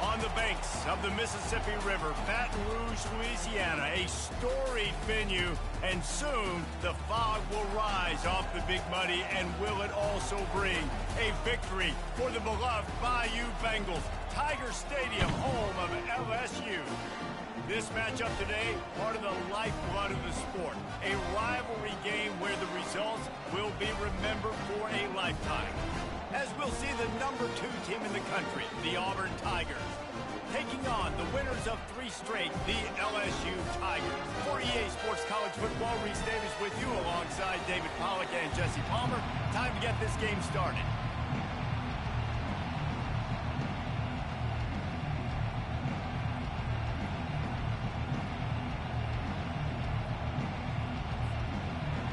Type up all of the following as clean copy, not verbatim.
On the banks of the Mississippi River, Baton Rouge, Louisiana, a storied venue, and soon the fog will rise off the Big Muddy, and will it also bring a victory for the beloved Bayou Bengals, Tiger Stadium, home of LSU. This matchup today, part of the lifeblood of the sport, a rivalry game where the results will be remembered for a lifetime. As we'll see the #2 team in the country, the Auburn Tigers, taking on the winners of 3 straight, the LSU Tigers. For EA Sports College Football, Reese Davis with you alongside David Pollack and Jesse Palmer. Time to get this game started.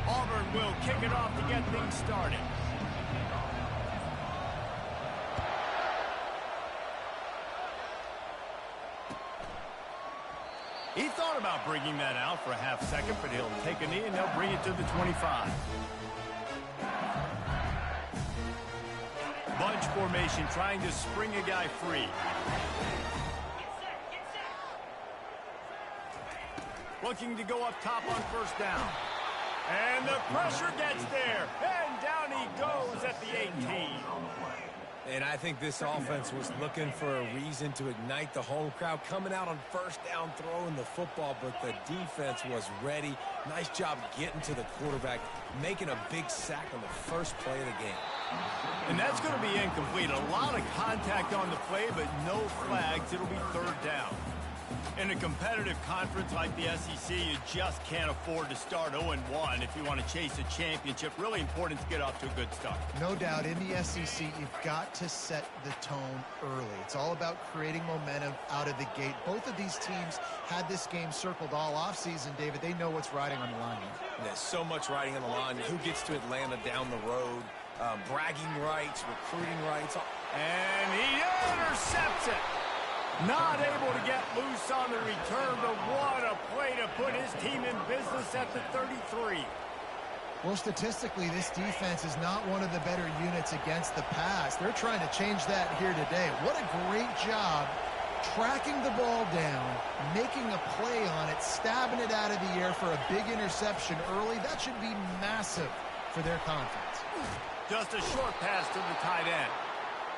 Auburn will kick it off to get things started. He thought about bringing that out for a half second, but he'll take a knee and they'll bring it to the 25. Bunch formation, trying to spring a guy free. Looking to go up top on first down. And the pressure gets there. And down he goes at the 18. And I think this offense was looking for a reason to ignite the home crowd, coming out on first down, throwing the football, but the defense was ready. Nice job getting to the quarterback, making a big sack on the first play of the game. And that's going to be incomplete. A lot of contact on the play, but no flags. It'll be third down. In a competitive conference like the SEC, you just can't afford to start 0-1 if you want to chase a championship. Really important to get off to a good start. No doubt, in the SEC, you've got to set the tone early. It's all about creating momentum out of the gate. Both of these teams had this game circled all offseason, David. They know what's riding on the line. There's so much riding on the line. Who gets to Atlanta down the road? Bragging rights, recruiting rights. And he intercepts it. Not able to get loose on the return, but what a play to put his team in business at the 33. Well, statistically, this defense is not one of the better units against the pass. They're trying to change that here today. What a great job tracking the ball down, making a play on it, stabbing it out of the air for a big interception early. That should be massive for their confidence. Just a short pass to the tight end.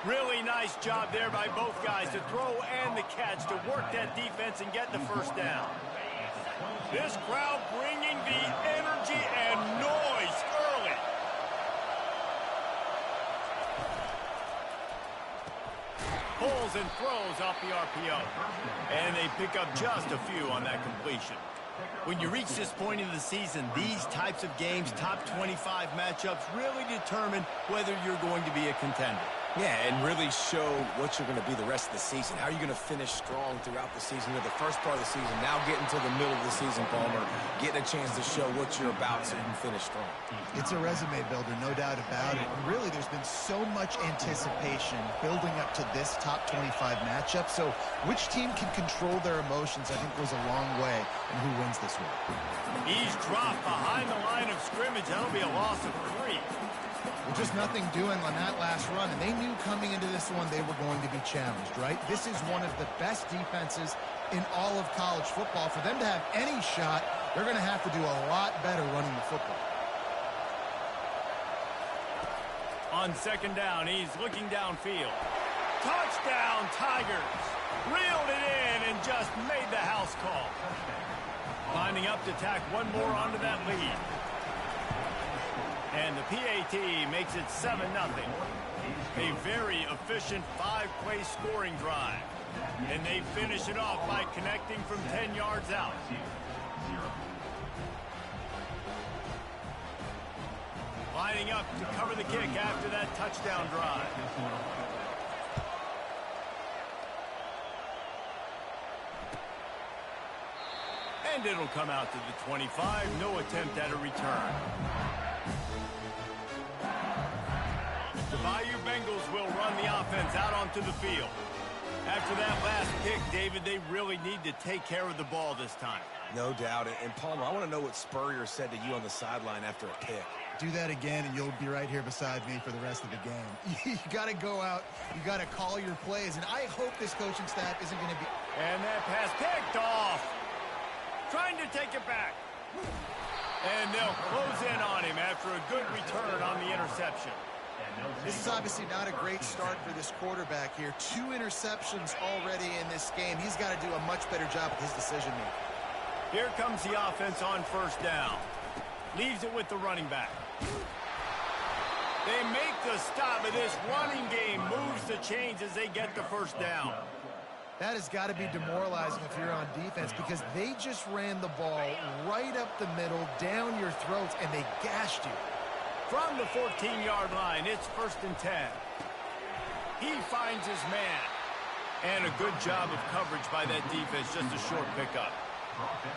Really nice job there by both guys to throw and the catch to work that defense and get the first down. This crowd bringing the energy and noise early. Pulls and throws off the RPO. And they pick up just a few on that completion. When you reach this point in the season, these types of games, top 25 matchups, really determine whether you're going to be a contender. Yeah, and really show what you're going to be the rest of the season. How are you going to finish strong throughout the season? The first part of the season, now getting to the middle of the season, Palmer, getting a chance to show what you're about so you can finish strong. It's a resume builder, no doubt about it. And really, there's been so much anticipation building up to this top 25 matchup. So which team can control their emotions, I think, goes a long way in who wins this one. He's dropped behind the line of scrimmage. That'll be a loss of 3. Well, just nothing doing on that last run, and they knew coming into this one they were going to be challenged, right? This is one of the best defenses in all of college football. For them to have any shot, they're going to have to do a lot better running the football. On second down, he's looking downfield. Touchdown, Tigers! Reeled it in and just made the house call. Lining up to tack one more onto that lead. And the PAT makes it 7-0. A very efficient 5-play scoring drive. And they finish it off by connecting from 10 yards out. Lining up to cover the kick after that touchdown drive. And it'll come out to the 25. No attempt at a return. The Bayou Bengals will run the offense out onto the field. After that last pick, David, they really need to take care of the ball this time. No doubt. And Palmer, I want to know what Spurrier said to you on the sideline after a pick. Do that again, and you'll be right here beside me for the rest of the game. You got to go out. You got to call your plays, and I hope this coaching staff isn't going to be... And that pass picked off. Trying to take it back. And they'll close in on him after a good return on the interception. This is obviously not a great start for this quarterback here. 2 interceptions already in this game. He's got to do a much better job with his decision-making. Here comes the offense on first down. Leaves it with the running back. They make the stop, but this running game moves the chains as they get the first down. That has got to be demoralizing if you're on defense, because they just ran the ball right up the middle, down your throats, and they gashed you. From the 14-yard line, it's 1st and 10. He finds his man. And a good job of coverage by that defense, just a short pickup.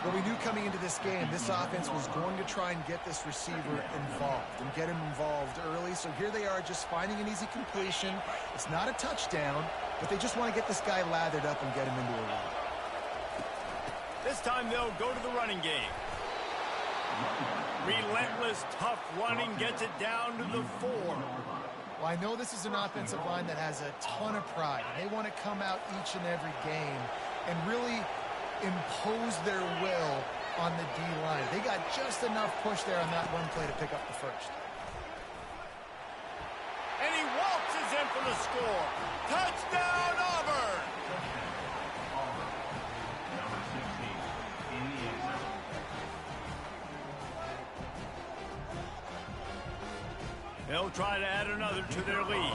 Well, we knew coming into this game, this offense was going to try and get this receiver involved and get him involved early. So here they are just finding an easy completion. It's not a touchdown, but they just want to get this guy lathered up and get him into a run. This time they'll go to the running game. Relentless, tough running gets it down to the 4. Well, I know this is an offensive line that has a ton of pride. They want to come out each and every game and really impose their will on the D-line. They got just enough push there on that one play to pick up the first. And he waltzes in for the score. Touchdown, Auburn! They'll try to add another to their lead.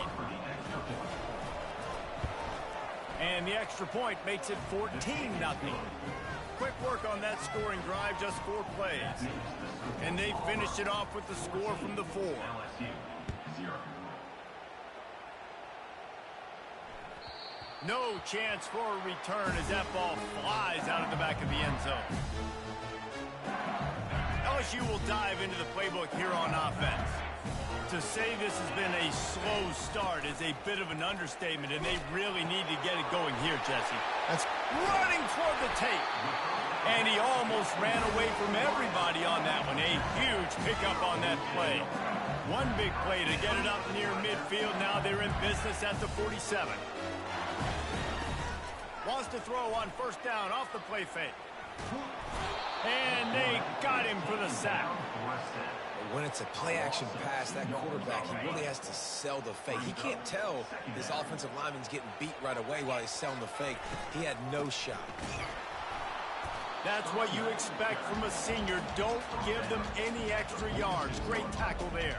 And the extra point makes it 14-0. Quick work on that scoring drive, just 4 plays. And they finished it off with the score from the 4. No chance for a return as that ball flies out of the back of the end zone. LSU will dive into the playbook here on offense. To say this has been a slow start is a bit of an understatement, and they really need to get it going here, Jesse. That's running toward the tape. And he almost ran away from everybody on that one. A huge pickup on that play. One big play to get it up near midfield. Now they're in business at the 47. Wants to throw on first down off the play fake. And they got him for the sack. When it's a play-action pass, that quarterback, he really has to sell the fake. He can't tell his offensive lineman's getting beat right away while he's selling the fake. He had no shot. That's what you expect from a senior. Don't give them any extra yards. Great tackle there.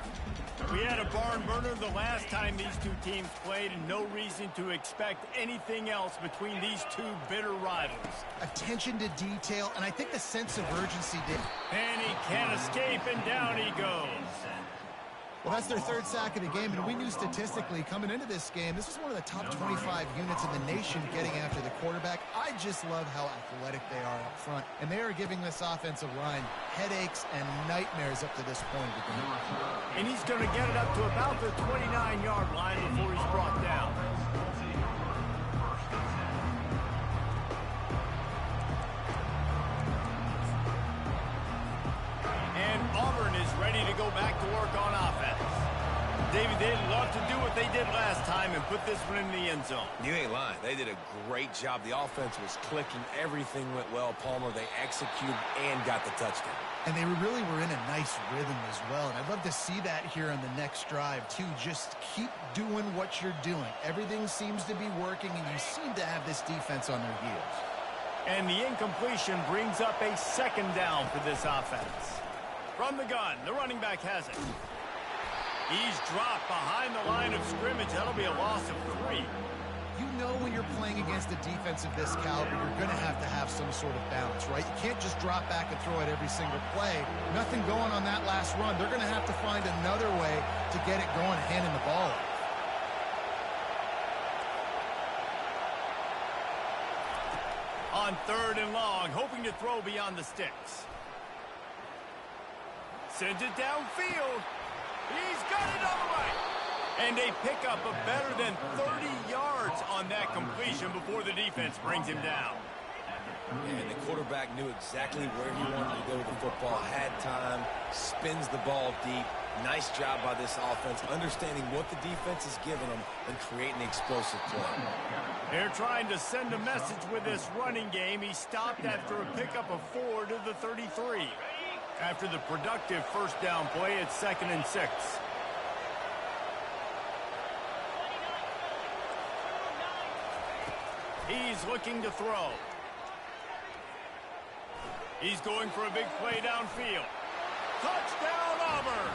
We had a barn burner the last time these two teams played, and no reason to expect anything else between these two bitter rivals. Attention to detail, and I think the sense of urgency did. And he can't escape, and down he goes. Well, that's their 3rd sack of the game, and we knew statistically coming into this game, this was one of the top 25 units in the nation getting after the quarterback. I just love how athletic they are up front, and they are giving this offensive line headaches and nightmares up to this point of the game. And he's going to get it up to about the 29-yard line before he's brought down. And Auburn is ready to go back to work on offense. David, they'd love to do what they did last time and put this one in the end zone. You ain't lying. They did a great job. The offense was clicking. Everything went well, Palmer. They executed and got the touchdown. And they really were in a nice rhythm as well. And I'd love to see that here on the next drive, too. Just keep doing what you're doing. Everything seems to be working, and you seem to have this defense on their heels. And the incompletion brings up a 2nd down for this offense. From the gun, the running back has it. He's dropped behind the line of scrimmage. That'll be a loss of 3. You know when you're playing against a defense of this caliber, you're going to have some sort of balance, right? You can't just drop back and throw it every single play. Nothing going on that last run. They're going to have to find another way to get it going, handing the ball off. On 3rd and long, hoping to throw beyond the sticks. Sends it downfield. He's got it on the right. And they pick up a better than 30 yards on that completion before the defense brings him down. And the quarterback knew exactly where he wanted to go with the football, had time, spins the ball deep. Nice job by this offense, understanding what the defense is giving them and creating the explosive play. They're trying to send a message with this running game. He stopped after a pickup of 4 to the 33. After the productive first down play, it's 2nd and 6. He's looking to throw. He's going for a big play downfield. Touchdown, Auburn!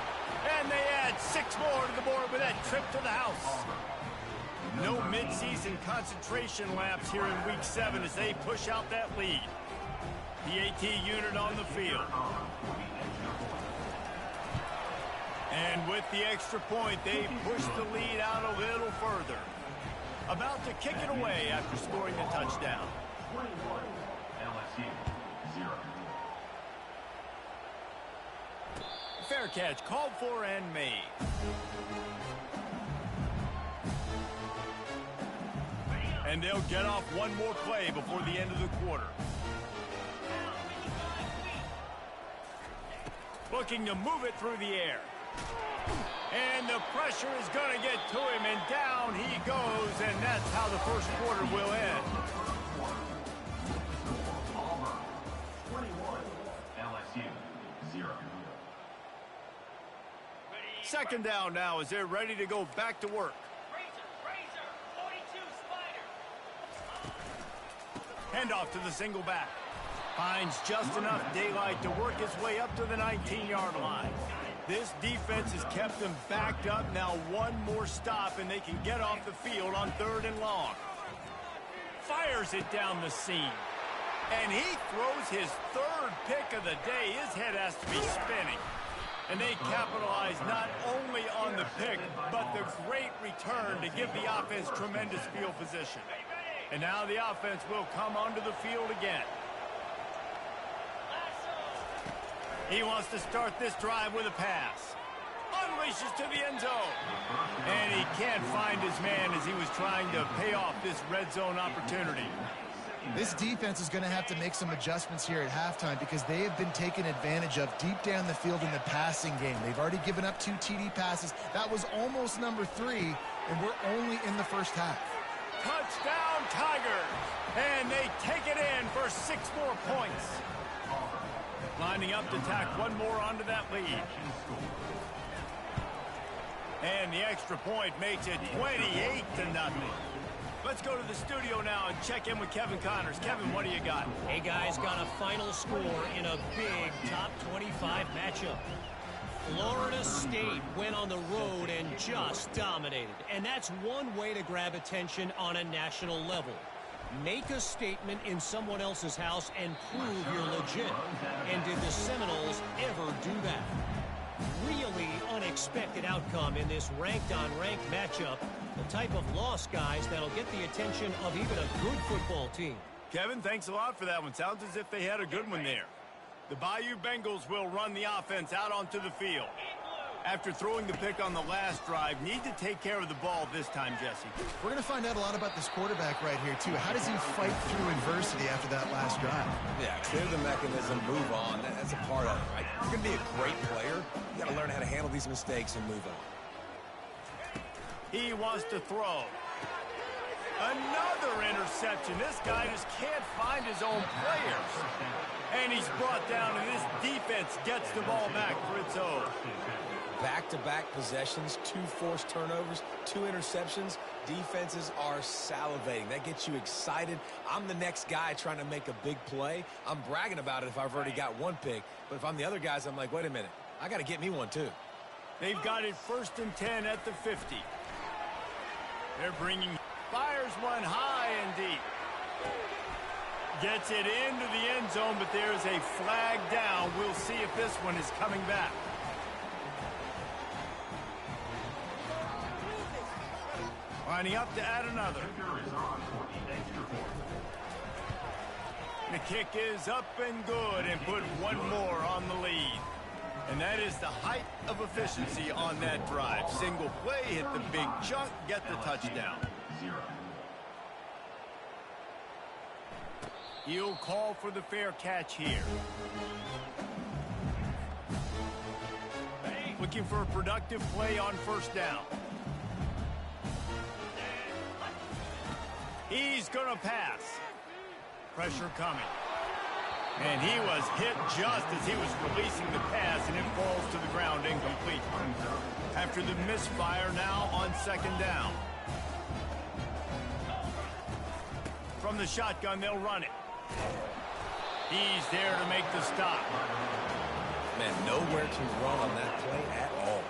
And they add 6 more to the board with that trip to the house. No midseason concentration laps here in Week 7 as they push out that lead. The AT unit on the field. And with the extra point, they push the lead out a little further. About to kick it away after scoring the touchdown. 21, LSU, 0. Fair catch called for and made. And they'll get off one more play before the end of the quarter. Looking to move it through the air. And the pressure is going to get to him, and down he goes, and that's how the first quarter will end. Auburn, 21, LSU, 0. Second down now as they're ready to go back to work. Razor, 42 Spider. Handoff to the single back. Finds just enough daylight to work his way up to the 19-yard line. This defense has kept them backed up. Now one more stop, and they can get off the field on 3rd and long. Fires it down the seam. And he throws his 3rd pick of the day. His head has to be spinning. And they capitalize not only on the pick, but the great return to give the offense tremendous field position. And now the offense will come onto the field again. He wants to start this drive with a pass. Unleashes to the end zone. And he can't find his man as he was trying to pay off this red zone opportunity. This defense is going to have to make some adjustments here at halftime because they have been taken advantage of deep down the field in the passing game. They've already given up 2 TD passes. That was almost number 3, and we're only in the first half. Touchdown, Tigers! And they take it in for 6 more points. Lining up to tack one more onto that lead. And the extra point makes it 28-0. Let's go to the studio now and check in with Kevin Connors. Kevin, what do you got? Hey, guys, got a final score in a big top 25 matchup. Florida State went on the road and just dominated. And that's one way to grab attention on a national level. Make a statement in someone else's house and prove you're legit. And did the Seminoles ever do that? Really unexpected outcome in this ranked-on-ranked matchup. The type of loss, guys, that'll get the attention of even a good football team. Kevin, thanks a lot for that one. Sounds as if they had a good one there. The Bayou Bengals will run the offense out onto the field. After throwing the pick on the last drive, need to take care of the ball this time, Jesse. We're going to find out a lot about this quarterback right here, too. How does he fight through adversity after that last drive? Yeah, clear the mechanism, move on. That's a part of it, right? You're going to be a great player. You got to learn how to handle these mistakes and move on. He wants to throw. Another interception. This guy just can't find his own players. And he's brought down, and this defense gets the ball back for its own. Back-to-back possessions, 2 forced turnovers, 2 interceptions. Defenses are salivating. That gets you excited. I'm the next guy trying to make a big play. I'm bragging about it if I've already got 1 pick. But if I'm the other guys, I'm like, wait a minute. I got to get me 1, too. They've got it 1st and 10 at the 50. They're bringing, fires one high and deep. Gets it into the end zone, but there's a flag down. We'll see if this one is coming back. Lining up to add another. The kick is up and good and put 1 more on the lead. And that is the height of efficiency on that drive. Single play, hit the big chunk, get the touchdown. He'll call for the fair catch here. Looking for a productive play on first down. He's going to pass. Pressure coming. And he was hit just as he was releasing the pass, and it falls to the ground incomplete. After the misfire, now on second down. From the shotgun, they'll run it. He's there to make the stop. Man, nowhere to run on that play at all.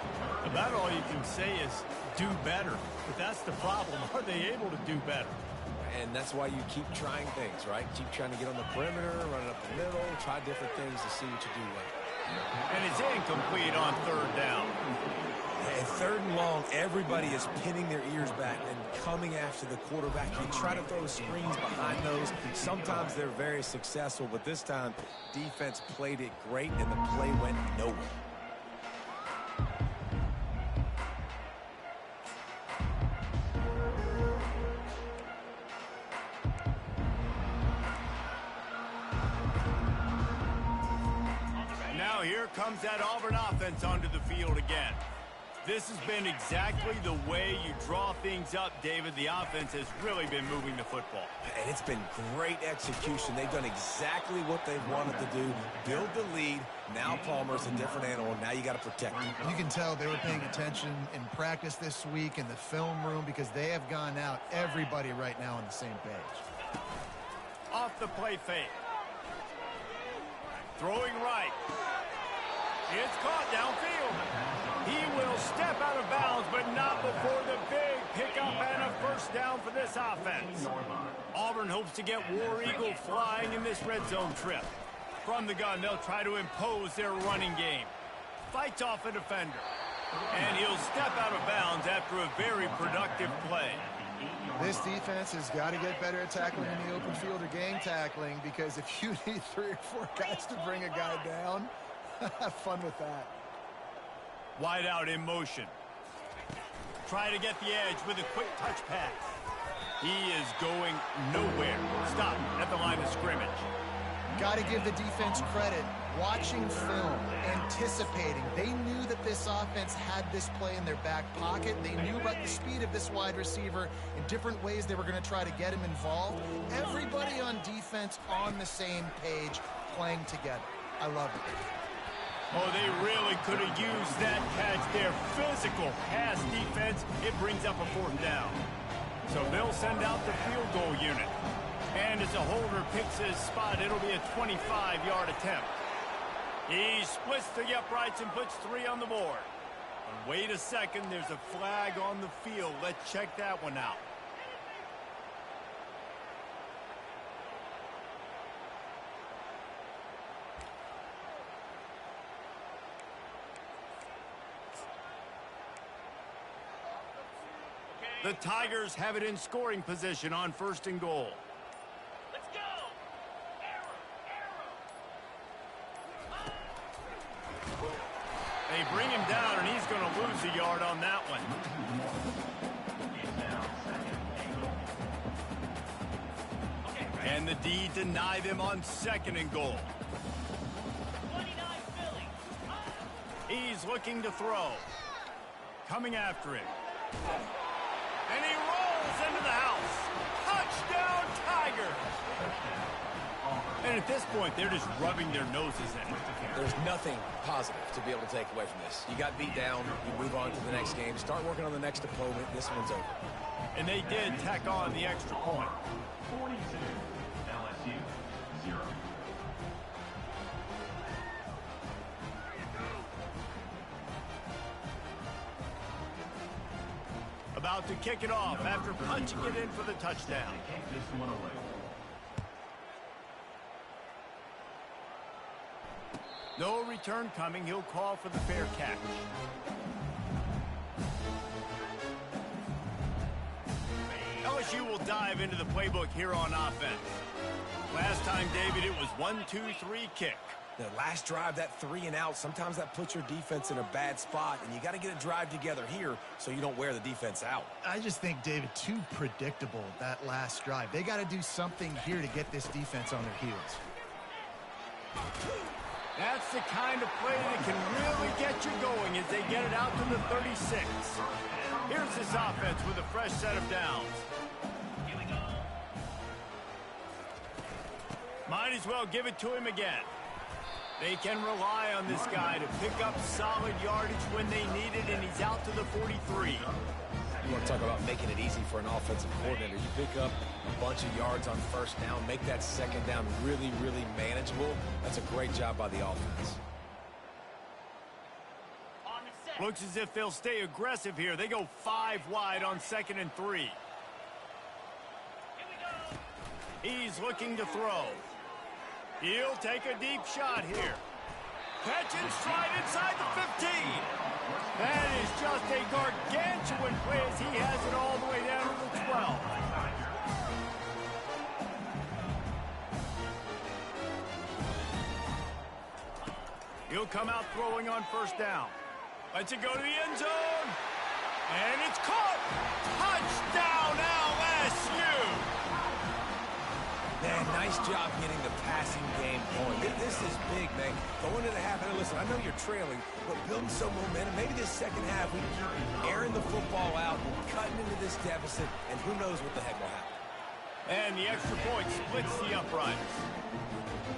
About all you can say is do better. But that's the problem. Are they able to do better? And that's why you keep trying things, right? Keep trying to get on the perimeter, run it up the middle, try different things to see what you do well. And it's incomplete on third down. And third and long, everybody is pinning their ears back and coming after the quarterback. You try to throw screens behind those. Sometimes they're very successful, but this time, defense played it great, and the play went nowhere. Now here comes that Auburn offense onto the field again. This has been exactly the way you draw things up, David. The offense has really been moving the football. And it's been great execution. They've done exactly what they wanted to do. Build the lead. Now Palmer's a different animal. Now you got to protect him. You can tell they were paying attention in practice this week in the film room because they have gone out, everybody right now on the same page. Off the play fake. Throwing right. It's caught downfield. He will step out of bounds, but not before the big pickup and a first down for this offense. Auburn hopes to get War Eagle flying in this red zone trip. From the gun, they'll try to impose their running game. Fights off a defender. And he'll step out of bounds after a very productive play. This defense has got to get better at tackling in the open field or gang tackling, because if you need 3 or 4 guys to bring a guy down, have fun with that. Wide out in motion. Try to get the edge with a quick touch pass. He is going nowhere. Stop at the line of scrimmage. Got to give the defense credit. Watching film, anticipating. They knew that this offense had this play in their back pocket. They knew about the speed of this wide receiver in different ways they were going to try to get him involved. Everybody on defense on the same page, playing together. I love it. Oh, they really could have used that catch there. Physical pass defense. It brings up a fourth down. So they'll send out the field goal unit. And as a holder picks his spot, it'll be a 25-yard attempt. He splits the uprights and puts 3 on the board. And wait a second, there's a flag on the field. Let's check that one out. The Tigers have it in scoring position on first and goal. Let's go! They bring him down, and he's going to lose a yard on that one. And the D deny them on second and goal. 29 Philly. He's looking to throw. Coming after him. And he rolls into the house. Touchdown, Tigers! And at this point, they're just rubbing their noses in it. There's nothing positive to be able to take away from this. You got beat down, you move on to the next game, start working on the next opponent. This one's over. And they did tack on the extra point. 42, LSU, 0. About to kick it off after punching it in for the touchdown. Take this one away. No return coming. He'll call for the fair catch. LSU will dive into the playbook here on offense. Last time, David, it was 1-2-3 kick. The last drive, that 3-and-out, sometimes that puts your defense in a bad spot, and you got to get a drive together here so you don't wear the defense out. I just think, David, too predictable, that last drive. They got to do something here to get this defense on their heels. That's the kind of play that can really get you going as they get it out to the 36. Here's this offense with a fresh set of downs. Might as well give it to him again. They can rely on this guy to pick up solid yardage when they need it, and he's out to the 43. You want to talk about making it easy for an offensive coordinator. You pick up a bunch of yards on first down, make that second down really, really manageable. That's a great job by the offense. Looks as if they'll stay aggressive here. They go 5 wide on 2nd and 3. He's looking to throw. He'll take a deep shot here. Catch and stride inside the 15. That is just a gargantuan play as he has it all the way down to the 12. He'll come out throwing on first down. Lets it go to the end zone. And it's caught. Touchdown LSU. Man, nice job getting the passing game going. This is big, man. Going into the half, and listen, I know you're trailing, but building some momentum. Maybe this second half we keep airing the football out, cutting into this deficit, and who knows what the heck will happen. And the extra point splits the uprights.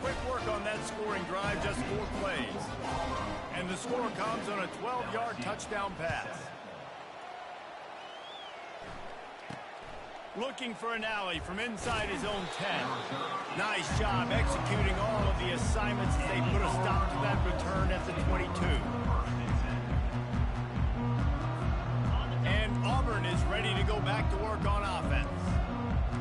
Quick work on that scoring drive, just 4 plays. And the score comes on a 12-yard touchdown pass. Looking for an alley from inside his own 10. Nice job executing all of the assignments as they put a stop to that return at the 22. And Auburn is ready to go back to work on offense.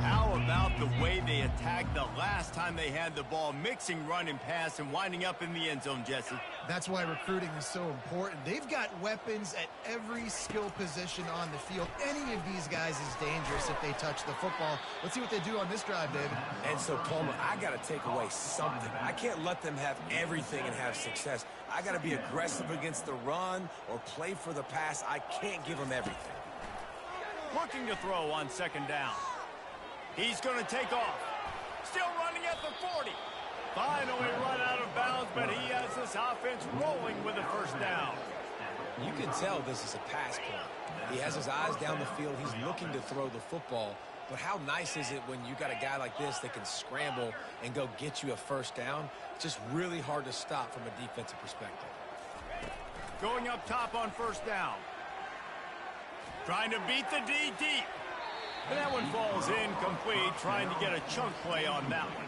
How about the way they attacked the last time they had the ball, mixing run and pass and winding up in the end zone, Jesse? That's why recruiting is so important. They've got weapons at every skill position on the field. Any of these guys is dangerous if they touch the football. Let's see what they do on this drive, David. And so, Palmer, I got to take away something. I can't let them have everything and have success. I got to be aggressive against the run or play for the pass. I can't give them everything. Looking to throw on 2nd down. He's going to take off. Still running at the 40. Finally run out of bounds, but he has this offense rolling with a first down. You can tell this is a pass play. He has his eyes down the field. He's looking to throw the football. But how nice is it when you got a guy like this that can scramble and go get you a first down? It's just really hard to stop from a defensive perspective. Going up top on first down. Trying to beat the D deep. And that one falls incomplete, trying to get a chunk play on that one.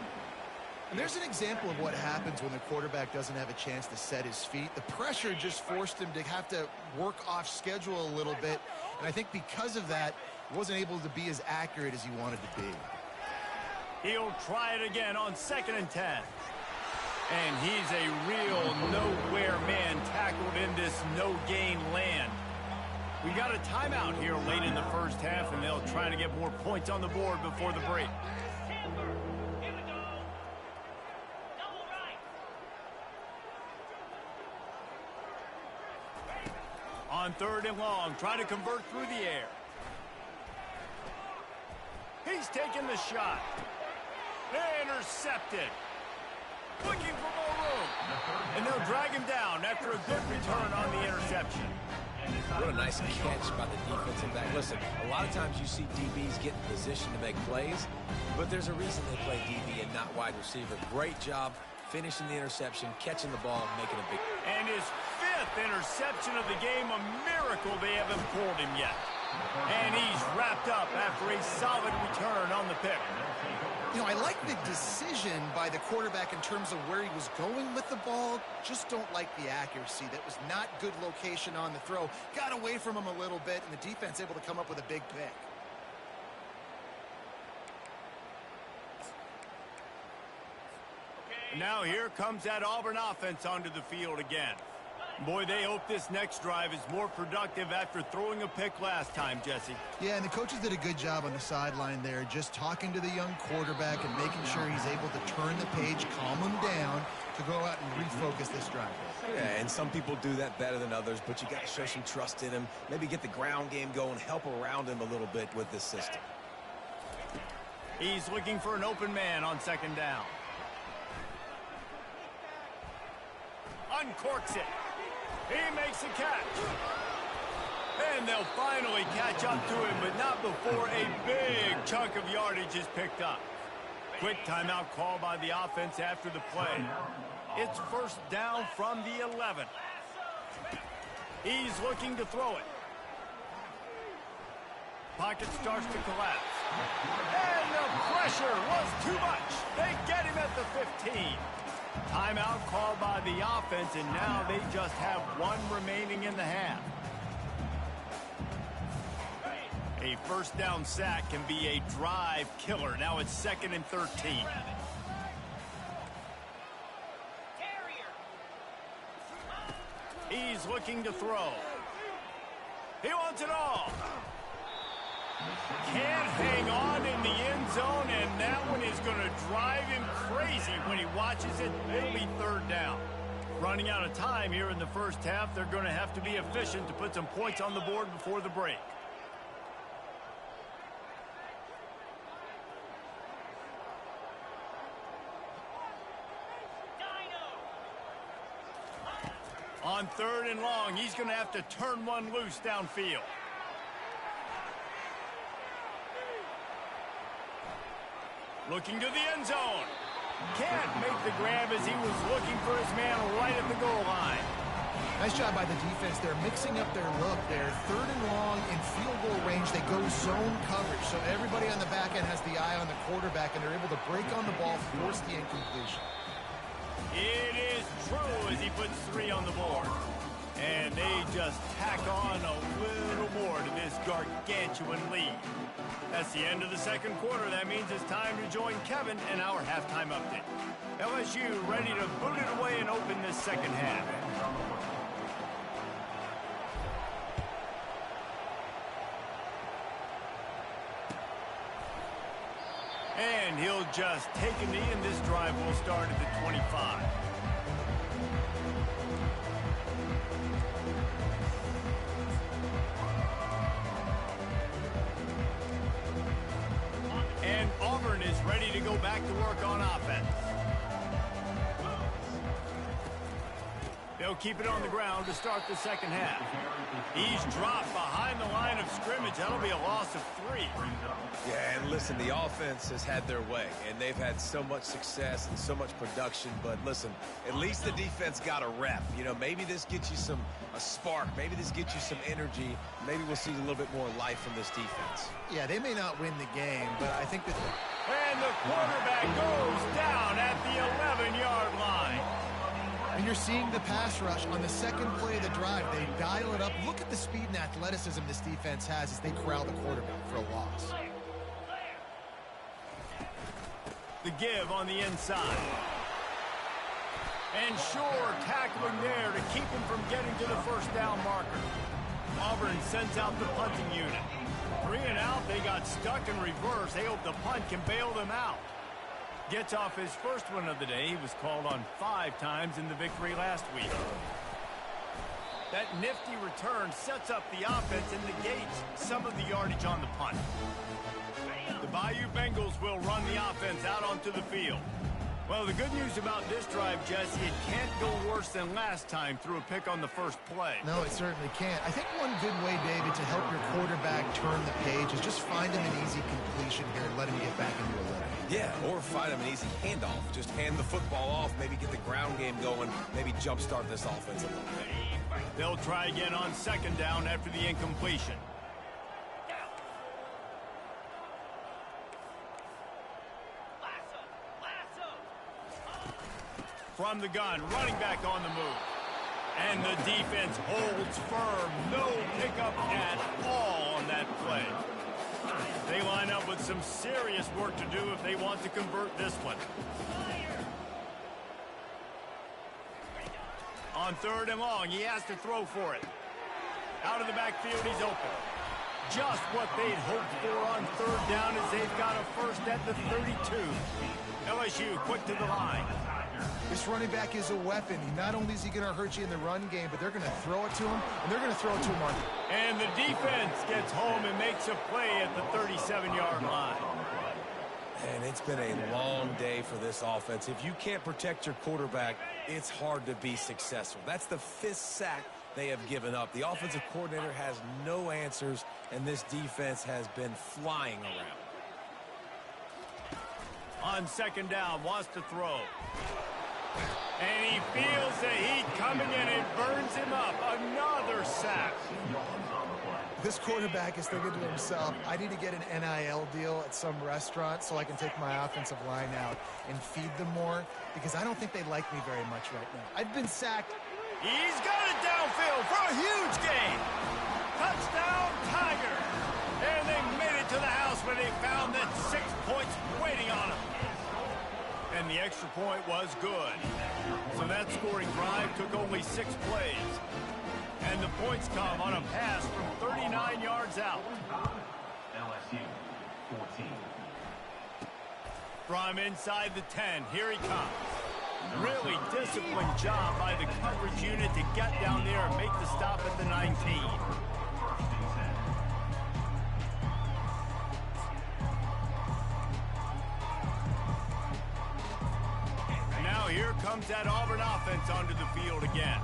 And there's an example of what happens when the quarterback doesn't have a chance to set his feet. The pressure just forced him to have to work off schedule a little bit. And I think because of that, he wasn't able to be as accurate as he wanted to be. He'll try it again on 2nd and 10. And he's a real nowhere man tackled in this no-gain land. We got a timeout here late in the first half, and they'll try to get more points on the board before the break. On 3rd and long, trying to convert through the air. He's taking the shot. Intercepted. Looking for more room. And they'll drag him down after a good return on the interception. What a nice catch by the defensive back. Listen, a lot of times you see DBs get in position to make plays, but there's a reason they play DB and not wide receiver. Great job finishing the interception, catching the ball, making a big... And his 5th interception of the game, a miracle they haven't pulled him yet. And he's wrapped up after a solid return on the pick. You know, I like the decision by the quarterback in terms of where he was going with the ball. Just don't like the accuracy. That was not good location on the throw. Got away from him a little bit, and the defense able to come up with a big pick. Now here comes that Auburn offense onto the field again. Boy, they hope this next drive is more productive after throwing a pick last time, Jesse. Yeah, and the coaches did a good job on the sideline there, just talking to the young quarterback and making sure he's able to turn the page, calm him down, to go out and refocus this drive. Yeah, and some people do that better than others, but you got to show some trust in him. Maybe get the ground game going, help around him a little bit with this system. He's looking for an open man on second down. Uncorks it. He makes a catch. And they'll finally catch up to him, but not before a big chunk of yardage is picked up. Quick timeout call by the offense after the play. It's first down from the 11. He's looking to throw it. Pocket starts to collapse. And the pressure was too much. They get him at the 15. Timeout called by the offense, and now they just have one remaining in the half. A first down sack can be a drive killer. Now it's 2nd and 13. He's looking to throw. He wants it all. Can't hang on in the end zone, and that one is going to drive him crazy when he watches it. It'll be 3rd down. Running out of time here in the first half, they're going to have to be efficient to put some points on the board before the break. On 3rd and long, he's going to have to turn one loose downfield. Looking to the end zone. Can't make the grab as he was looking for his man right at the goal line. Nice job by the defense. They're mixing up their look there. 3rd and long in field goal range. They go zone coverage. So everybody on the back end has the eye on the quarterback, and they're able to break on the ball, force the incompletion. It is true as he puts 3 on the board. And they just tack on a little more to this gargantuan lead. That's the end of the second quarter. That means it's time to join Kevin in our halftime update. LSU ready to boot it away and open this second half. And he'll just take a knee, and this drive will start at the 25. And Auburn is ready to go back to work on offense. They'll keep it on the ground to start the second half. He's dropped behind the line of scrimmage. That'll be a loss of 3. Yeah, and listen, the offense has had their way, and they've had so much success and so much production. But listen, at least the defense got a rep. You know, maybe this gets you a spark. Maybe this gets you some energy. Maybe we'll see a little bit more life from this defense. Yeah, they may not win the game, but I think that... And the quarterback goes down at the 11-yard line. And you're seeing the pass rush on the second play of the drive. They dial it up. Look at the speed and athleticism this defense has as they corral the quarterback for a loss. The give on the inside. And Shore tackling there to keep him from getting to the first down marker. Auburn sends out the punting unit. 3 and out, they got stuck in reverse. They hope the punt can bail them out. Gets off his first one of the day. He was called on 5 times in the victory last week. That nifty return sets up the offense and negates some of the yardage on the punt. The Bayou Bengals will run the offense out onto the field. Well, the good news about this drive, Jesse, it can't go worse than last time through a pick on the first play. No, it certainly can't. I think one good way, David, to help your quarterback turn the page is just find him an easy completion here and let him get back into a lead. Yeah, or find him an easy handoff. Just hand the football off, maybe get the ground game going, maybe jumpstart this offense a little bit. They'll try again on second down after the incompletion. From the gun, running back on the move. And the defense holds firm. No pickup at all on that play. They line up with some serious work to do if they want to convert this one. On 3rd and long, he has to throw for it. Out of the backfield, he's open. Just what they'd hoped for on 3rd down as they've got a first at the 32. LSU quick to the line. This running back is a weapon. Not only is he going to hurt you in the run game, but they're going to throw it to him, and they're going to throw it to him on. And the defense gets home and makes a play at the 37-yard line. And it's been a long day for this offense. If you can't protect your quarterback, it's hard to be successful. That's the 5th sack they have given up. The offensive coordinator has no answers, and this defense has been flying around. On second down, wants to throw. And he feels the heat coming in and burns him up. Another sack. This quarterback is thinking to himself, I need to get an NIL deal at some restaurant so I can take my offensive line out and feed them more, because I don't think they like me very much right now. I've been sacked. He's got it downfield for a huge gain. Touchdown, Tiger. And they made it to the house when they found that 6 points waiting on them. And the extra point was good. So that scoring drive took only 6 plays. And the points come on a pass from 39 yards out. LSU 14. From inside the 10, here he comes. Really disciplined job by the coverage unit to get down there and make the stop at the 19. Now here comes that Auburn offense onto the field again.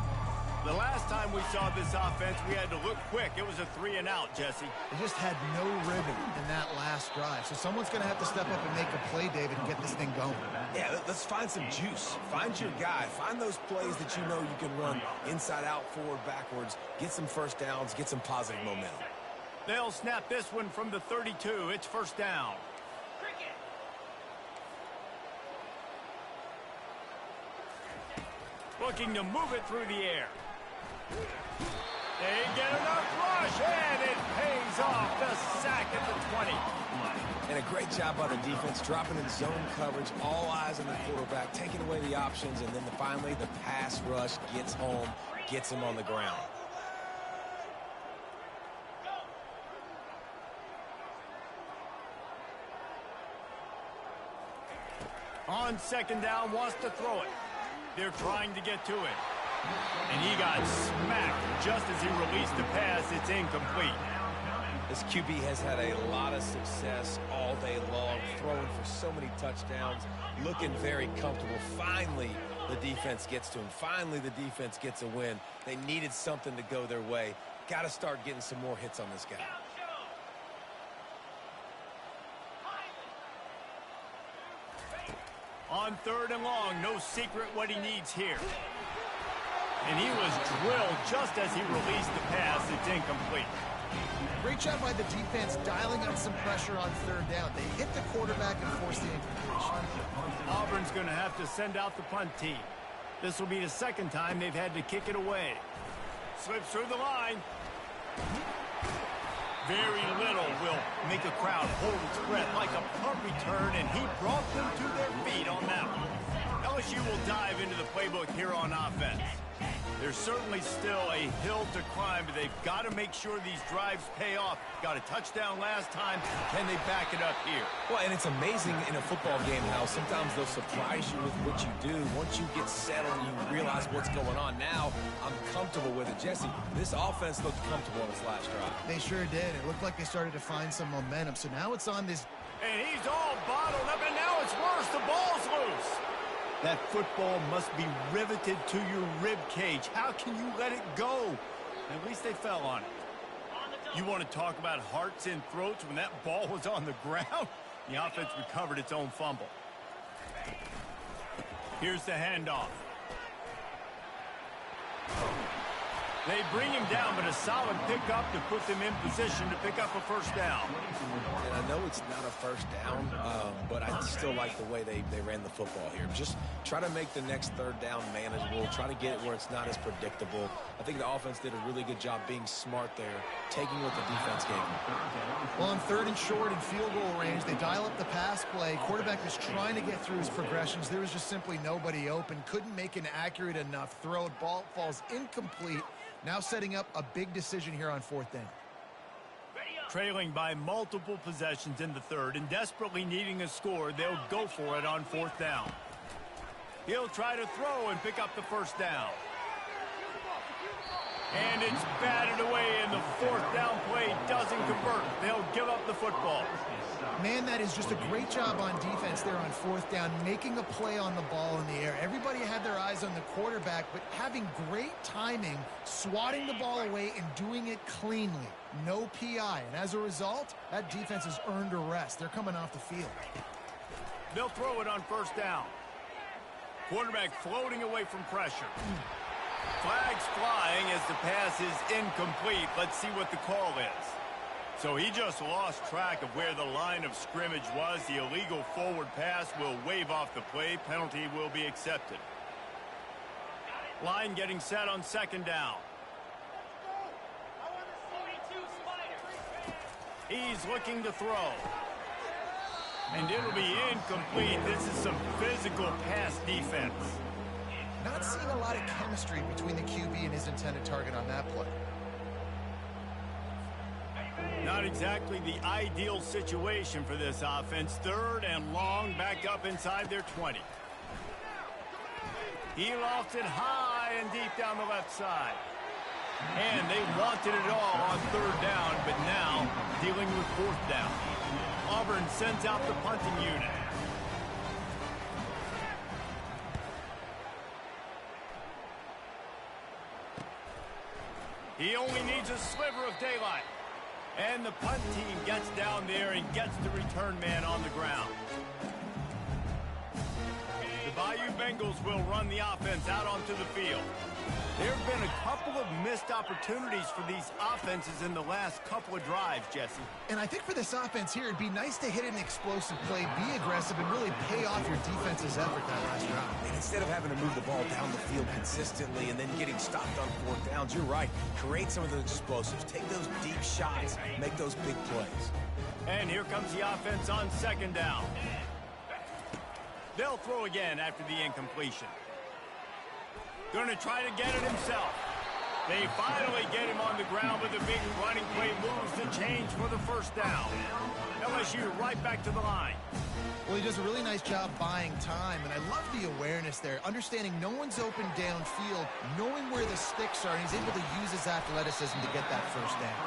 The last time we saw this offense, we had to look quick. It was a 3-and-out, Jesse. They just had no rhythm in that last drive. So someone's going to have to step up and make a play, David, and get this thing going. Yeah, let's find some juice. Find your guy. Find those plays that you know you can run inside out, forward, backwards. Get some first downs. Get some positive momentum. They'll snap this one from the 32. It's first down. Looking to move it through the air. They get enough rush, and it pays off. The sack at the 20. And a great job by the defense, dropping in zone coverage, all eyes on the quarterback, taking away the options, and then finally the pass rush gets home, gets him on the ground. On second down, wants to throw it. They're trying to get to it. And he got smacked just as he released the pass. It's incomplete. This QB has had a lot of success all day long, throwing for so many touchdowns, looking very comfortable. Finally, the defense gets to him. Finally, the defense gets a win. They needed something to go their way. Got to start getting some more hits on this guy. On third and long, no secret what he needs here. And he was drilled just as he released the pass. It's incomplete. Great job by the defense dialing up some pressure on third down. They hit the quarterback and forced the incompletion. Auburn's going to have to send out the punt team. This will be the second time they've had to kick it away. Slips through the line. Very little will make a crowd hold its breath like a punt return, and he brought them to their feet on that one. LSU will dive into the playbook here on offense. There's certainly still a hill to climb, but they've got to make sure these drives pay off. Got a touchdown last time. Can they back it up here? Well, and it's amazing in a football game how sometimes they'll surprise you with what you do. Once you get settled, you realize what's going on. Now, I'm comfortable with it. Jesse, this offense looked comfortable on this last drive. They sure did. It looked like they started to find some momentum. So now it's on this. And he's all bottled up, and now it's worse. The ball's loose. That football must be riveted to your rib cage. How can you let it go? At least they fell on it. You want to talk about hearts and throats when that ball was on the ground? The offense recovered its own fumble. Here's the handoff. They bring him down, but a solid pickup to put them in position to pick up a first down. And I know it's not a first down, but I still like the way they ran the football here. Just try to make the next third down manageable. Try to get it where it's not as predictable. I think the offense did a really good job being smart there, taking what the defense gave them. Well, on third and short and field goal range, they dial up the pass play. Quarterback was trying to get through his progressions. There was just simply nobody open. Couldn't make an accurate enough throw. Ball falls incomplete. Now setting up a big decision here on fourth down. Trailing by multiple possessions in the third and desperately needing a score, they'll go for it on fourth down. He'll try to throw and pick up the first down. And it's batted away, and the fourth down play doesn't convert. They'll give up the football. Man, that is just a great job on defense there on fourth down, making a play on the ball in the air. Everybody had their eyes on the quarterback, but having great timing, swatting the ball away, and doing it cleanly. No PI. And as a result, that defense has earned a rest. They're coming off the field. They'll throw it on first down. Quarterback floating away from pressure. Flags flying as the pass is incomplete. Let's see what the call is. So he just lost track of where the line of scrimmage was. The illegal forward pass will wave off the play. Penalty will be accepted. Line getting set on second down. He's looking to throw. And it'll be incomplete. This is some physical pass defense. Not seeing a lot of chemistry between the QB and his intended target on that play. Not exactly the ideal situation for this offense. Third and long, back up inside their 20. He lofted high and deep down the left side. And they wanted it all on third down, but now dealing with fourth down. Auburn sends out the punting unit. He only needs a sliver of daylight. And the punt team gets down there and gets the return man on the ground. The Bayou Bengals will run the offense out onto the field. There have been a couple of missed opportunities for these offenses in the last couple of drives, Jesse. And I think for this offense here, it'd be nice to hit an explosive play, be aggressive, and really pay off your defense's effort that last drive. And instead of having to move the ball down the field consistently and then getting stopped on fourth downs, you're right. Create some of those explosives. Take those deep shots. Make those big plays. And here comes the offense on second down. They'll throw again after the incompletion. Going to try to get it himself. They finally get him on the ground with a big running play, moves the change for the first down. LSU right back to the line. Well, he does a really nice job buying time, and I love the awareness there, understanding no one's open downfield, knowing where the sticks are, and he's able to use his athleticism to get that first down.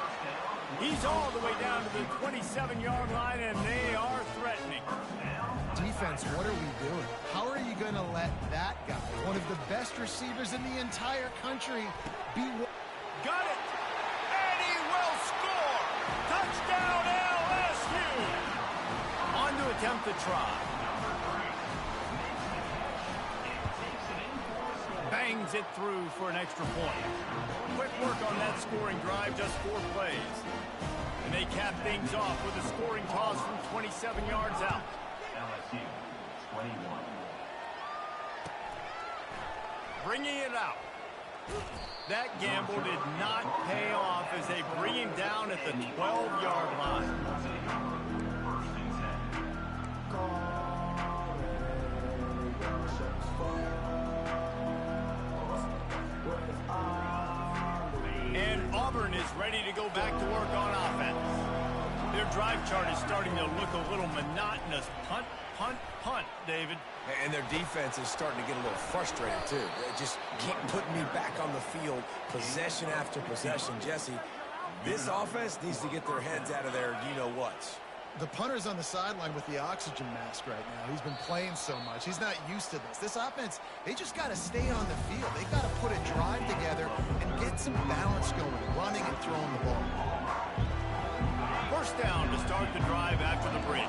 He's all the way down to the 27-yard line, and they are threatening. Defense, what are we doing? How are you going to let that guy, one of the best receivers in the entire country, be... Got it! And he will score! Touchdown, LSU! On to attempt the try. Bangs it through for an extra point. Quick work on that scoring drive, just 4 plays. And they cap things off with a scoring toss from 27 yards out. LSU 21. Bringing it out. That gamble did not pay off as they bring him down at the 12-yard line. And Auburn is ready to go back to work on offense. Their drive chart is starting to look a little monotonous. Punt, punt, punt, David. And their defense is starting to get a little frustrated, too. They just can't put me back on the field possession after possession. Jesse, this offense needs to get their heads out of their you-know-whats. The punter's on the sideline with the oxygen mask right now. He's been playing so much. He's not used to this. This offense, they just got to stay on the field. They got to put a drive together and get some balance going, running and throwing the ball. First down to start the drive after the break.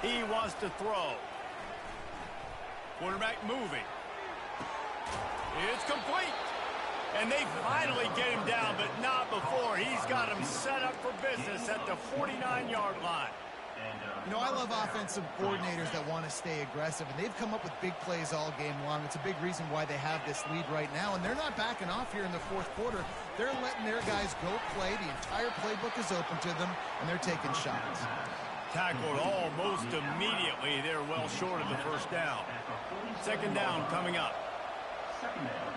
He wants to throw. Quarterback moving. It's complete. And they finally get him down, but not before. He's got him set up for business at the 49-yard line. You know, I love offensive coordinators that want to stay aggressive, and they've come up with big plays all game long. It's a big reason why they have this lead right now, and they're not backing off here in the fourth quarter. They're letting their guys go play. The entire playbook is open to them, and they're taking shots. Tackled almost immediately. They're well short of the first down. Second down coming up. Second down.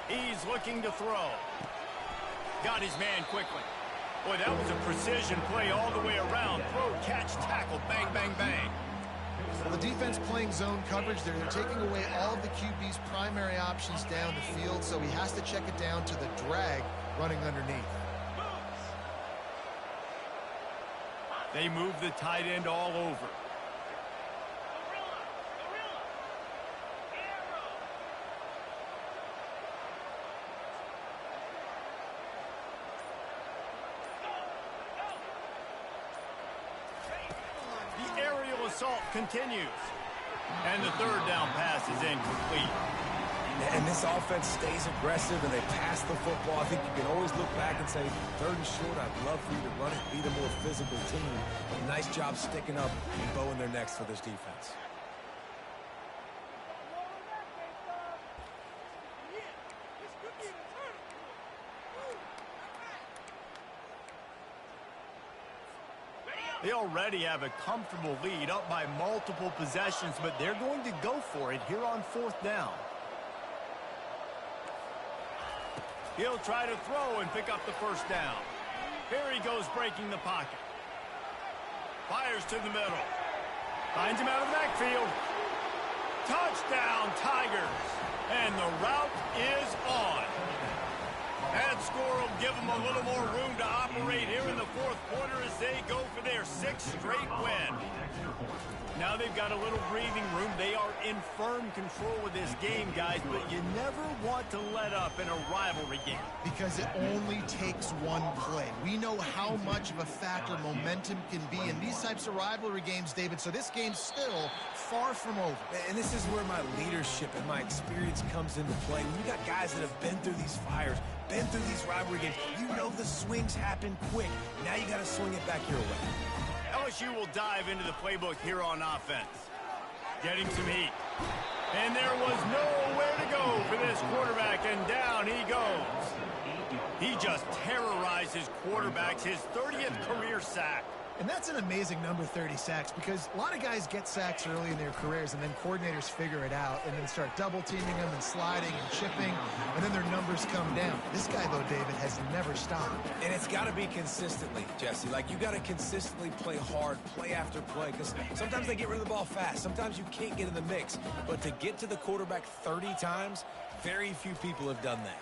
He's looking to throw. Got his man quickly. Boy, that was a precision play all the way around. Throw, catch, tackle, bang, bang, bang. Well, the defense playing zone coverage there. They're taking away all of the QB's primary options down the field, so he has to check it down to the drag running underneath. They move the tight end all over. The aerial assault continues. And the third down pass is incomplete. And this offense stays aggressive and they pass the football. I think you can always look back and say, third and short, I'd love for you to run it, beat a more physical team. But nice job sticking up and bowing their necks for this defense. They already have a comfortable lead up by multiple possessions, but they're going to go for it here on fourth down. He'll try to throw and pick up the first down. Here he goes breaking the pocket. Fires to the middle. Finds him out of the backfield. Touchdown, Tigers. And the route is on. That score will give them a little more room to operate here in the fourth quarter as they go for their sixth straight win. Now they've got a little breathing room. They are in firm control of this game, guys, but you never want to let up in a rivalry game. Because it only takes one play. We know how much of a factor momentum can be in these types of rivalry games, David, so this game's still far from over. And this is where my leadership and my experience comes into play. When you got guys that have been through these fires, been through these rivalry games, you know the swings happen quick. Now you got to swing it back your way. LSU will dive into the playbook here on offense. Getting some heat. And there was nowhere to go for this quarterback, and down he goes. He just terrorized his quarterbacks, his 30th career sack. And that's an amazing number, 30 sacks, because a lot of guys get sacks early in their careers, and then coordinators figure it out and then start double-teaming them and sliding and chipping, and then their numbers come down. This guy, though, David, has never stopped. And it's got to be consistently, Jesse. Like, you got to consistently play hard, play after play, because sometimes they get rid of the ball fast. Sometimes you can't get in the mix. But to get to the quarterback 30 times, very few people have done that.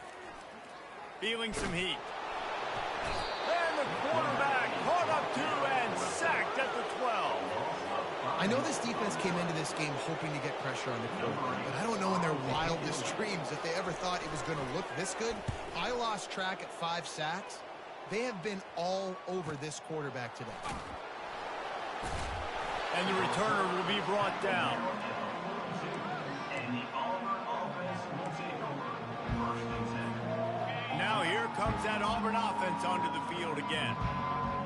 Feeling some heat. And the quarterback caught up to and sacked at the 12. I know this defense came into this game hoping to get pressure on the quarterback, but I don't know in their wildest dreams if they ever thought it was going to look this good. I lost track at 5 sacks. They have been all over this quarterback today. And the returner will be brought down. And the Auburn offense will take over first and 10. Now here comes that Auburn offense onto the field again.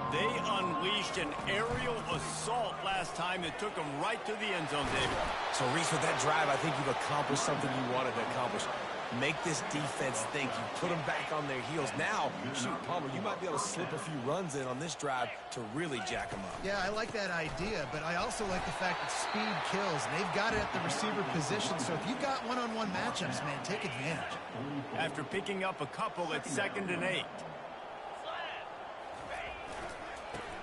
They unleashed an aerial assault last time that took them right to the end zone, David. So, Reese, with that drive, I think you've accomplished something you wanted to accomplish. Make this defense think. You put them back on their heels. Now, shoot, Palmer, you might be able to slip a few runs in on this drive to really jack them up. Yeah, I like that idea, but I also like the fact that speed kills, and they've got it at the receiver position. So if you've got one-on-one matchups, man, take advantage. After picking up a couple at 2nd and 8.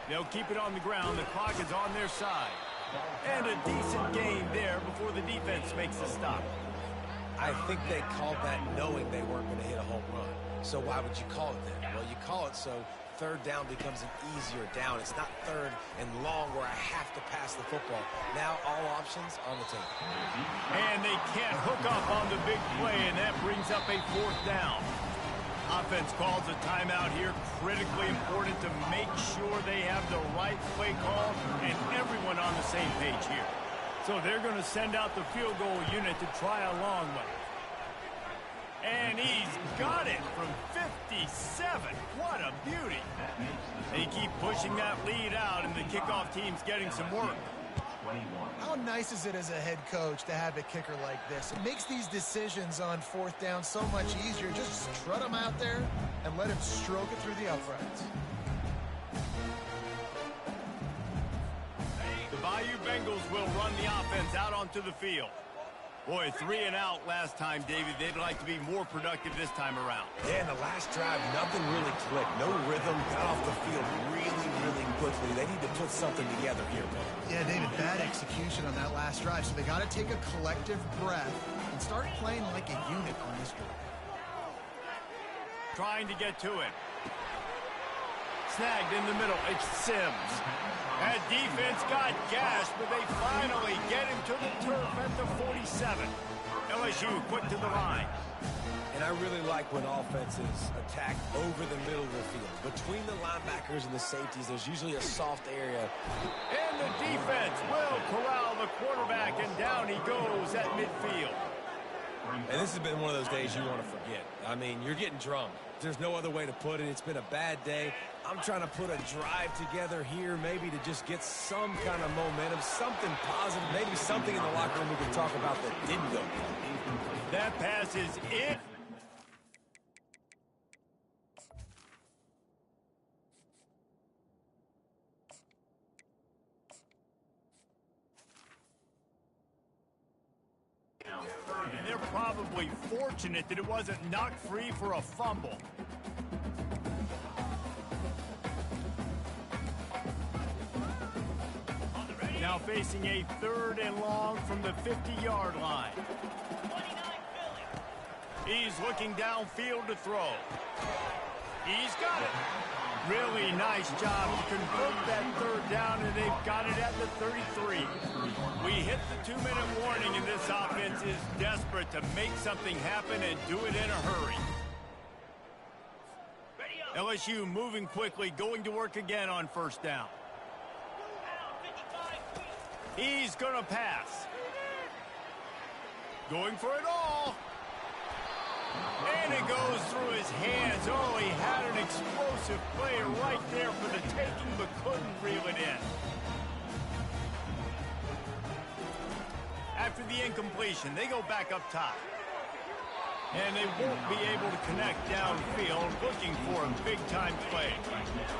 They'll keep it on the ground. The clock is on their side. And a decent gain there before the defense makes a stop. I think they called that knowing they weren't going to hit a home run. So why would you call it then? Well, you call it so third down becomes an easier down. It's not third and long where I have to pass the football. Now all options on the table. And they can't hook up on the big play, and that brings up a 4th down. Offense calls a timeout here. Critically important to make sure they have the right play call and everyone on the same page here. So they're going to send out the field goal unit to try a long one. And he's got it from 57. What a beauty. They keep pushing that lead out, and the kickoff team's getting some work. How nice is it as a head coach to have a kicker like this? It makes these decisions on 4th down so much easier. Just strut him out there and let him stroke it through the uprights. The Bayou Bengals will run the offense out onto the field. Boy, 3 and out last time, David. They'd like to be more productive this time around. Yeah, in the last drive, nothing really clicked. No rhythm, got off the field really, really quickly. They need to put something together here, man. Yeah, David, bad execution on that last drive, so they got to take a collective breath and start playing like a unit on this drive. Trying to get to it. Snagged in the middle. It's Sims. That defense got gashed, but they finally get him to the turf at the 47. LSU quick to the line. And I really like when offenses attack over the middle of the field. Between the linebackers and the safeties, there's usually a soft area. And the defense will corral the quarterback, and down he goes at midfield. And this has been one of those days you want to forget. I mean, you're getting drunk. There's no other way to put it. It's been a bad day. I'm trying to put a drive together here, maybe to just get some kind of momentum, something positive, maybe something in the locker room we can talk about that didn't go. That pass is in. And they're probably fortunate that it wasn't knocked free for a fumble. Now facing a 3rd and long from the 50-yard line. He's looking downfield to throw. He's got it. Really nice job to convert that 3rd down, and they've got it at the 33. We hit the 2-minute warning, and this offense is desperate to make something happen and do it in a hurry. LSU moving quickly, going to work again on 1st down. He's going to pass. Going for it all. And it goes through his hands. Oh, he had an explosive play right there for the taking, but couldn't reel it in. After the incompletion, they go back up top. And they won't be able to connect downfield, looking for a big-time play.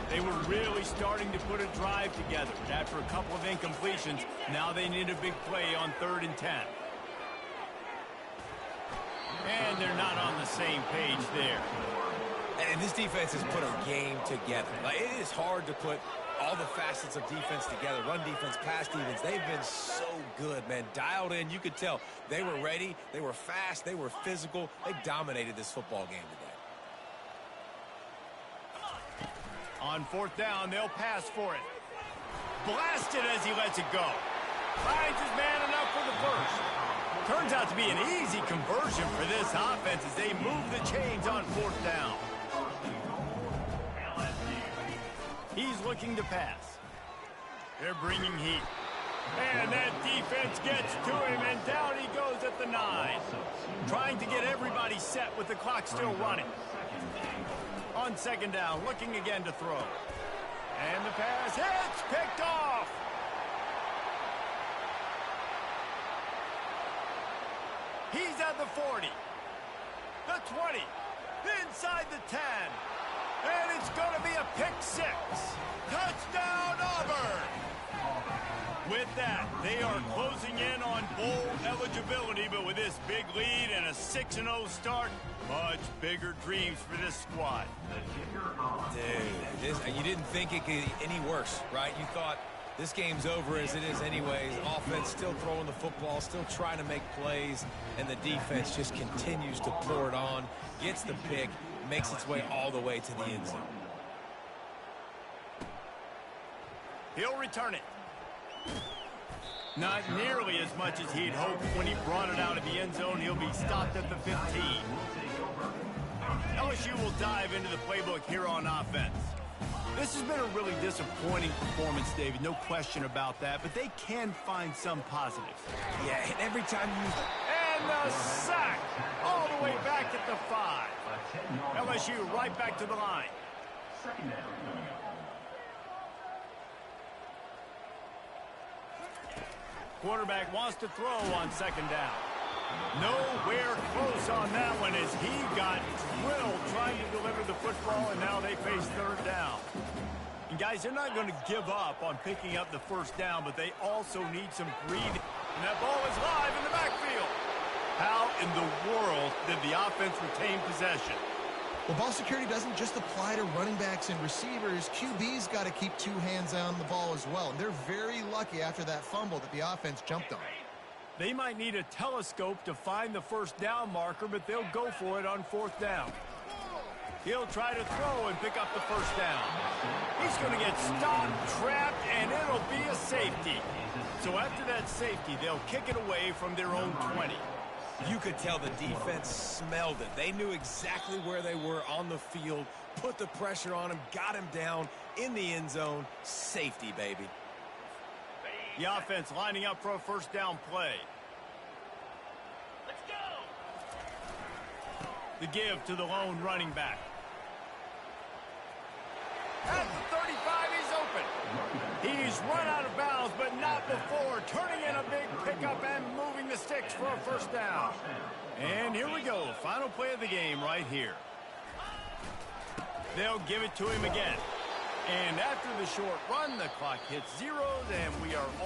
They were really starting to put a drive together. After a couple of incompletions, now they need a big play on 3rd and 10. And they're not on the same page there. And this defense has put a game together. Like, it is hard to put all the facets of defense together. Run defense, pass defense. They've been so good, man. Dialed in. You could tell they were ready. They were fast. They were physical. They dominated this football game today. On 4th down, they'll pass for it. Blasted as he lets it go. Finds his man enough for the first. Turns out to be an easy conversion for this offense as they move the chains on 4th down. He's looking to pass. They're bringing heat. And that defense gets to him, and down he goes at the 9. Trying to get everybody set with the clock still running. On 2nd down, looking again to throw. And the pass hits, picked off. He's at the 40, the 20, inside the 10. And it's going to be a pick 6. Touchdown, Auburn! With that, they are closing in on bowl eligibility, but with this big lead and a 6-0 start, much bigger dreams for this squad. Dude, you didn't think it could get any worse, right? You thought this game's over as it is anyways. Offense still throwing the football, still trying to make plays, and the defense just continues to pour it on, gets the pick, makes its way all the way to the end zone. He'll return it. Not nearly as much as he'd hoped when he brought it out of the end zone. He'll be stopped at the 15. LSU will dive into the playbook here on offense. This has been a really disappointing performance, David, no question about that, but they can find some positives. Yeah, and every time you... And the sack all the way back at the 5. LSU right back to the line. Quarterback wants to throw on 2nd down. Nowhere close on that one as he got drilled trying to deliver the football, and now they face 3rd down. And guys, they're not going to give up on picking up the 1st down, but they also need some breathing. And that ball is live in the backfield. How in the world did the offense retain possession? Well, ball security doesn't just apply to running backs and receivers. QB's got to keep two hands on the ball as well. And they're very lucky after that fumble that the offense jumped on. They might need a telescope to find the first down marker, but they'll go for it on 4th down. He'll try to throw and pick up the first down. He's going to get stopped, trapped, and it'll be a safety. So after that safety, they'll kick it away from their own 20. You could tell the defense smelled it. They knew exactly where they were on the field, put the pressure on him, got him down in the end zone. Safety, baby. The offense lining up for a first down play. Let's go. The give to the lone running back. At the 35, he's open. He's run out of bounds, but not before turning in a big pickup and moving the sticks for a first down. And here we go. Final play of the game right here. They'll give it to him again. And after the short run, the clock hits zeros, and we are